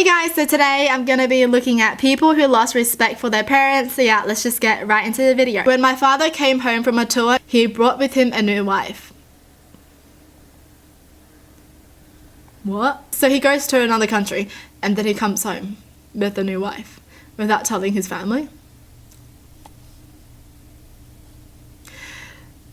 Hey guys, so today I'm gonna be looking at people who lost respect for their parents. So yeah, let's just get right into the video. When my father came home from a tour, he brought with him a new wife. What? So he goes to another country and then he comes home with a new wife without telling his family?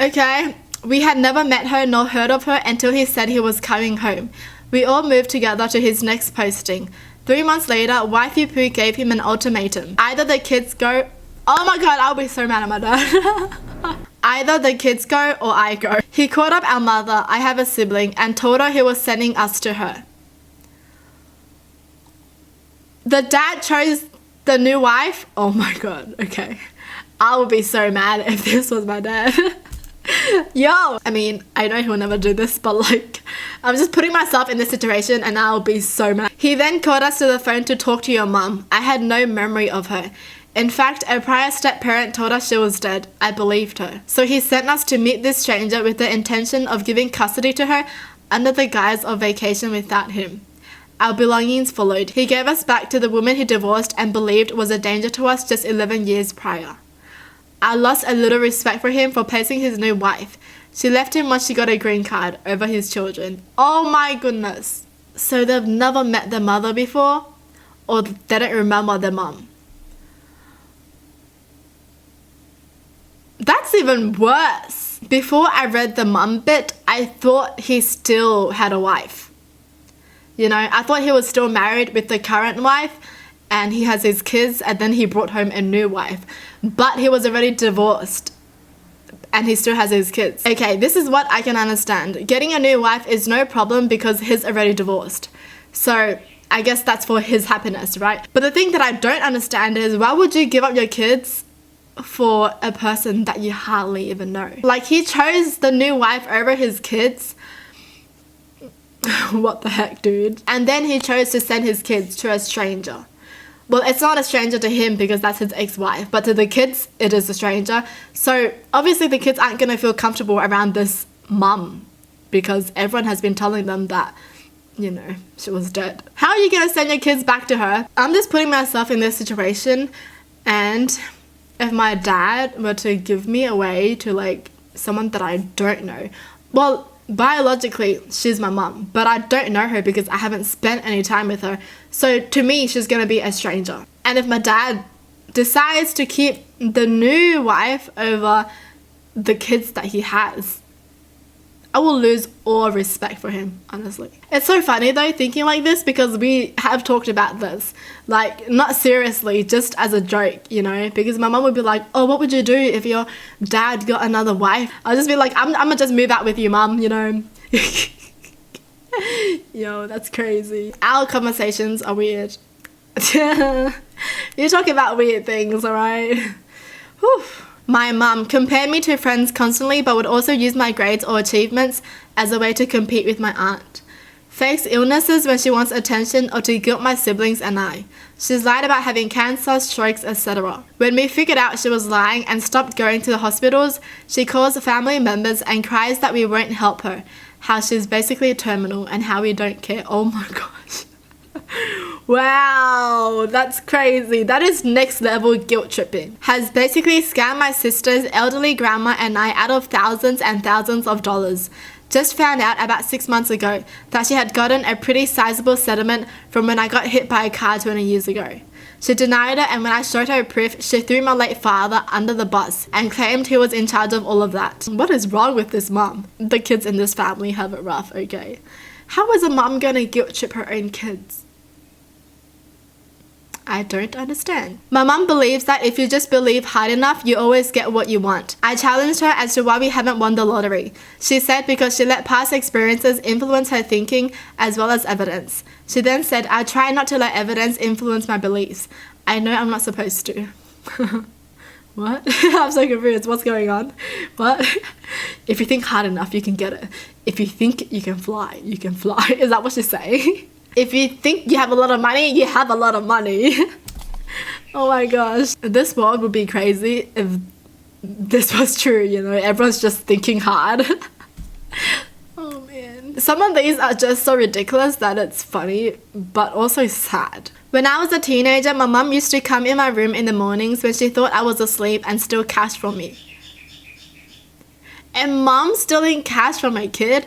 Okay, we had never met her nor heard of her until he said he was coming home. We all moved together to his next posting. 3 months later, Wifey Poo gave him an ultimatum. Either the kids go... Oh my god, I'll be so mad at my dad. Either the kids go or I go. He called up our mother, I have a sibling, and told her he was sending us to her. The dad chose the new wife? Oh my god, okay. I would be so mad if this was my dad. Yo! I mean, I know he'll never do this, but like, I'm just putting myself in this situation and I'll be so mad. He then called us to the phone to talk to your mum. I had no memory of her. In fact, a prior step-parent told us she was dead. I believed her. So he sent us to meet this stranger with the intention of giving custody to her under the guise of vacation without him. Our belongings followed. He gave us back to the woman he divorced and believed was a danger to us just 11 years prior. I lost a little respect for him for placing his new wife. She left him once she got a green card over his children. Oh my goodness. So they've never met their mother before? Or they don't remember their mum? That's even worse. Before I read the mum bit, I thought he still had a wife. You know, I thought he was still married with the current wife and he has his kids and then he brought home a new wife. But he was already divorced and he still has his kids. Okay, this is what I can understand. Getting a new wife is no problem because he's already divorced. So I guess that's for his happiness, right? But the thing that I don't understand is why would you give up your kids for a person that you hardly even know? Like, he chose the new wife over his kids. What the heck, dude? And then he chose to send his kids to a stranger. Well, it's not a stranger to him because that's his ex-wife, but to the kids, it is a stranger. So obviously the kids aren't going to feel comfortable around this mum because everyone has been telling them that, you know, she was dead. How are you going to send your kids back to her? I'm just putting myself in this situation, and if my dad were to give me away to like someone that I don't know, well, biologically she's my mum, but I don't know her because I haven't spent any time with her. So to me, she's gonna be a stranger. And if my dad decides to keep the new wife over the kids that he has, I will lose all respect for him, honestly. It's so funny though thinking like this because we have talked about this, like not seriously, just as a joke, you know, because my mum would be like, oh, what would you do if your dad got another wife? I'll just be like, I'm gonna just move out with you, mum, you know. Yo, that's crazy. Our conversations are weird. You talk about weird things, alright? Whew. My mum compared me to friends constantly but would also use my grades or achievements as a way to compete with my aunt. Fakes illnesses when she wants attention or to guilt my siblings and I. She's lied about having cancer, strokes, etc. When we figured out she was lying and stopped going to the hospitals, she calls family members and cries that we won't help her, how she's basically terminal and how we don't care. Oh my gosh. Wow, that's crazy. That is next level guilt tripping. Has basically scammed my sister's elderly grandma and I out of thousands and thousands of dollars. Just found out about 6 months ago that she had gotten a pretty sizable settlement from when I got hit by a car 20 years ago. She denied it, and when I showed her proof, she threw my late father under the bus and claimed he was in charge of all of that. What is wrong with this mom? The kids in this family have it rough, okay? How is a mom gonna guilt trip her own kids? I don't understand. My mum believes that if you just believe hard enough, you always get what you want. I challenged her as to why we haven't won the lottery. She said because she let past experiences influence her thinking as well as evidence. She then said, I try not to let evidence influence my beliefs. I know I'm not supposed to. What? I'm so confused. What's going on? What? If you think hard enough, you can get it. If you think you can fly, you can fly. Is that what she's saying? If you think you have a lot of money, you have a lot of money. Oh my gosh. This world would be crazy if this was true, you know. Everyone's just thinking hard. Oh man. Some of these are just so ridiculous that it's funny, but also sad. When I was a teenager, my mum used to come in my room in the mornings when she thought I was asleep and steal cash from me. And mum stealing cash from a kid?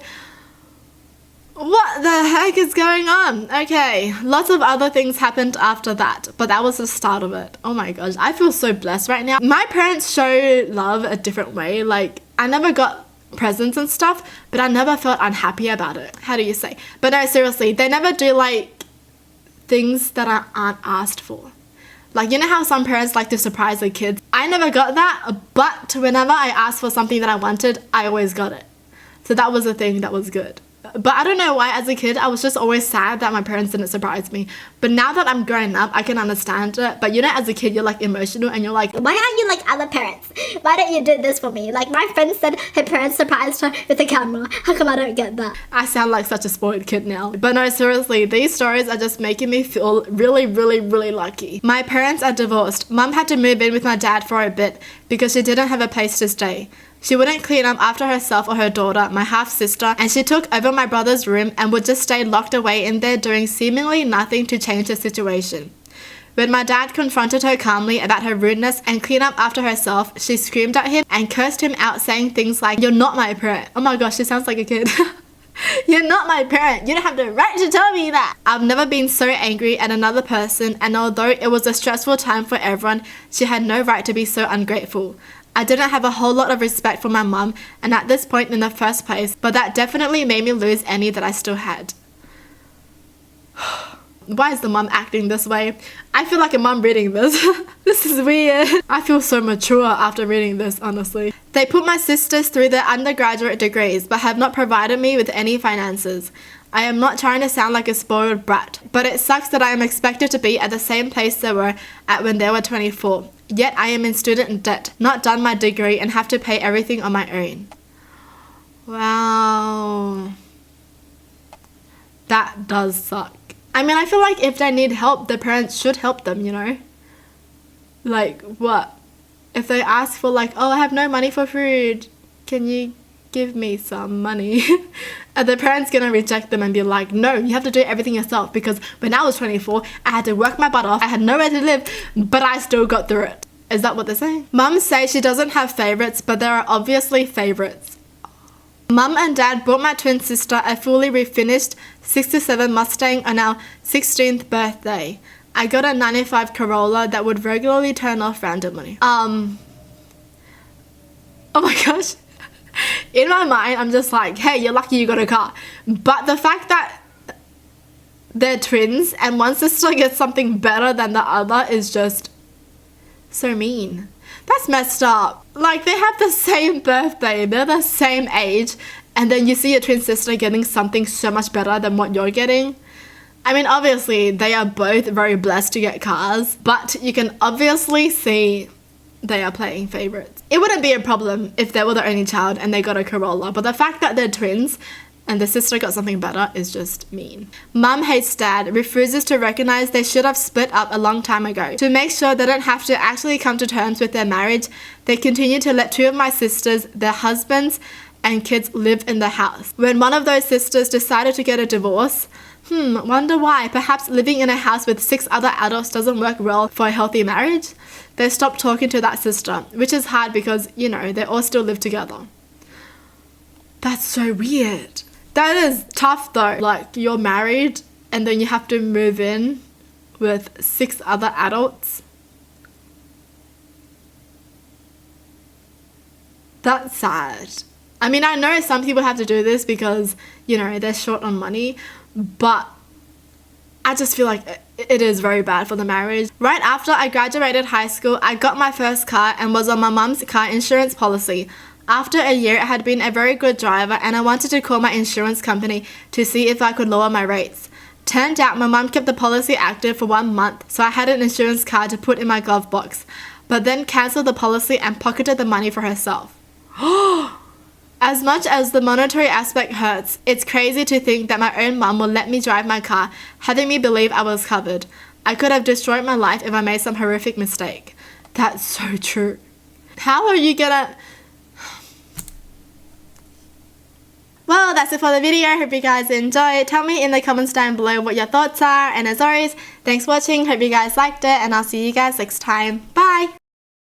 What the heck is going on? Okay, lots of other things happened after that, but that was the start of it. Oh my gosh, I feel so blessed right now. My parents show love a different way. Like, I never got presents and stuff, but I never felt unhappy about it. How do you say? But no, seriously, they never do like things that aren't asked for. Like, you know how some parents like to surprise their kids? I never got that, but whenever I asked for something that I wanted, I always got it. So that was a thing that was good. But I don't know why, as a kid, I was just always sad that my parents didn't surprise me. But now that I'm grown up, I can understand it. But you know, as a kid, you're like emotional and you're like, why aren't you like other parents? Why don't you do this for me? Like, my friend said her parents surprised her with a camera. How come I don't get that? I sound like such a spoiled kid now. But no, seriously, these stories are just making me feel really, really, really lucky. My parents are divorced. Mum had to move in with my dad for a bit because she didn't have a place to stay. She wouldn't clean up after herself or her daughter, my half-sister, and she took over my brother's room and would just stay locked away in there doing seemingly nothing to change the situation. When my dad confronted her calmly about her rudeness and clean up after herself, she screamed at him and cursed him out, saying things like, "You're not my parent." Oh my gosh, she sounds like a kid. "You're not my parent. You don't have the right to tell me that." I've never been so angry at another person, and although it was a stressful time for everyone, she had no right to be so ungrateful. I didn't have a whole lot of respect for my mum, and at this point in the first place, but that definitely made me lose any that I still had. Why is the mum acting this way? I feel like a mum reading this. This is weird. I feel so mature after reading this, honestly. They put my sisters through their undergraduate degrees, but have not provided me with any finances. I am not trying to sound like a spoiled brat, but it sucks that I am expected to be at the same place they were at when they were 24. Yet I am in student debt, not done my degree, and have to pay everything on my own. Wow. That does suck. I mean, I feel like if they need help, the parents should help them, you know? Like, what? If they ask for like, "Oh, I have no money for food, can you give me some money?" And the parents gonna reject them and be like, "No, you have to do everything yourself, because when I was 24, I had to work my butt off, I had nowhere to live, but I still got through it." Is that what they're saying? Mum says she doesn't have favorites, but there are obviously favorites. Mum and Dad bought my twin sister a fully refinished 67 Mustang on our 16th birthday. I got a 95 Corolla that would regularly turn off randomly. Oh my gosh. In my mind, I'm just like, hey, you're lucky you got a car. But the fact that they're twins and one sister gets something better than the other is just so mean. That's messed up. Like, they have the same birthday, they're the same age, and then you see your twin sister getting something so much better than what you're getting. I mean, obviously, they are both very blessed to get cars, but you can obviously see they are playing favorites. It wouldn't be a problem if they were the only child and they got a Corolla, but the fact that they're twins and the sister got something better is just mean. Mum hates Dad, refuses to recognize they should have split up a long time ago. To make sure they don't have to actually come to terms with their marriage, they continue to let two of my sisters, their husbands, and kids live in the house. When one of those sisters decided to get a divorce, wonder why. Perhaps living in a house with 6 other adults doesn't work well for a healthy marriage? They stopped talking to that sister, which is hard because, you know, they all still live together. That's so weird. That is tough though. Like, you're married and then you have to move in with 6 other adults. That's sad. I mean, I know some people have to do this because, you know, they're short on money, but I just feel like it is very bad for the marriage. Right after I graduated high school, I got my first car and was on my mum's car insurance policy. After a year, I had been a very good driver and I wanted to call my insurance company to see if I could lower my rates. Turned out my mum kept the policy active for 1 month, so I had an insurance card to put in my glove box, but then cancelled the policy and pocketed the money for herself. As much as the monetary aspect hurts, it's crazy to think that my own mum will let me drive my car, having me believe I was covered. I could have destroyed my life if I made some horrific mistake. That's so true. How are you gonna... Well, that's it for the video. Hope you guys enjoyed. Tell me in the comments down below what your thoughts are. And as always, thanks for watching. Hope you guys liked it. And I'll see you guys next time.